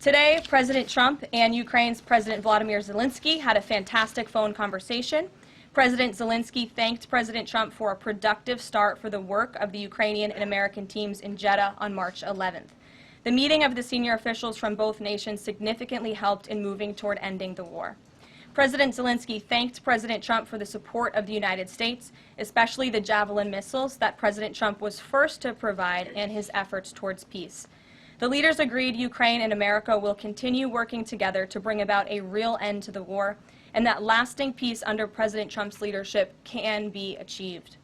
Today, President Trump and Ukraine's President Volodymyr Zelenskyy had a fantastic phone conversation. President Zelenskyy thanked President Trump for a productive start for the work of the Ukrainian and American teams in Jeddah on March 11th. The meeting of the senior officials from both nations significantly helped in moving toward ending the war. President Zelenskyy thanked President Trump for the support of the United States, especially the Javelin missiles that President Trump was first to provide and his efforts towards peace. The leaders agreed Ukraine and America will continue working together to bring about a real end to the war, and that lasting peace under President Trump's leadership can be achieved.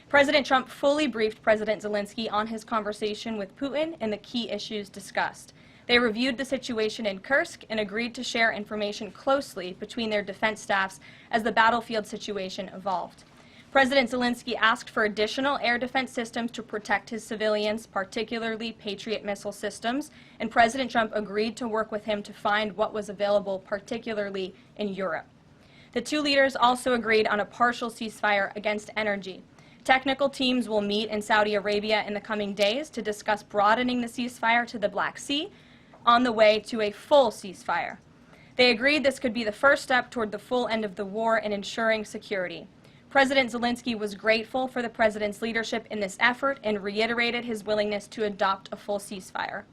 President Trump fully briefed President Zelenskyy on his conversation with Putin and the key issues discussed. They reviewed the situation in Kursk and agreed to share information closely between their defense staffs as the battlefield situation evolved. President Zelenskyy asked for additional air defense systems to protect his civilians, particularly Patriot missile systems, and President Trump agreed to work with him to find what was available, particularly in Europe. The two leaders also agreed on a partial ceasefire against energy. Technical teams will meet in Saudi Arabia in the coming days to discuss broadening the ceasefire to the Black Sea on the way to a full ceasefire. They agreed this could be the first step toward the full end of the war and ensuring security. President Zelenskyy was grateful for the president's leadership in this effort and reiterated his willingness to adopt a full ceasefire.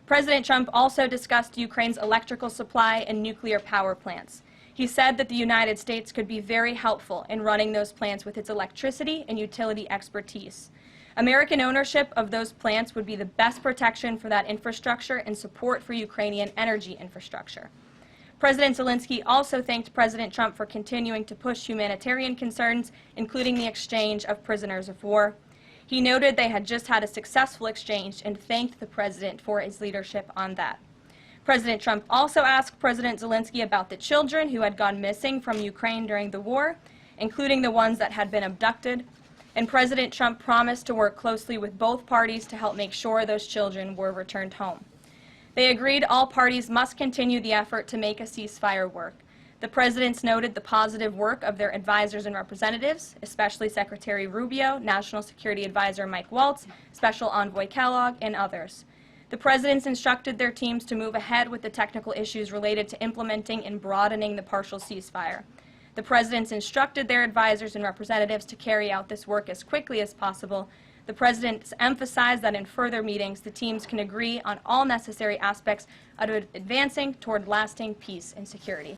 President Trump also discussed Ukraine's electrical supply and nuclear power plants. He said that the United States could be very helpful in running those plants with its electricity and utility expertise. American ownership of those plants would be the best protection for that infrastructure and support for Ukrainian energy infrastructure. President Zelenskyy also thanked President Trump for continuing to push humanitarian concerns, including the exchange of prisoners of war. He noted they had just had a successful exchange and thanked the president for his leadership on that. President Trump also asked President Zelenskyy about the children who had gone missing from Ukraine during the war, including the ones that had been abducted, and President Trump promised to work closely with both parties to help make sure those children were returned home. They agreed all parties must continue the effort to make a ceasefire work. The presidents noted the positive work of their advisors and representatives, especially Secretary Rubio, National Security Advisor Mike Waltz, Special Envoy Kellogg, and others. The presidents instructed their teams to move ahead with the technical issues related to implementing and broadening the partial ceasefire. The presidents instructed their advisors and representatives to carry out this work as quickly as possible. The presidents emphasized that in further meetings, the teams can agree on all necessary aspects of advancing toward lasting peace and security.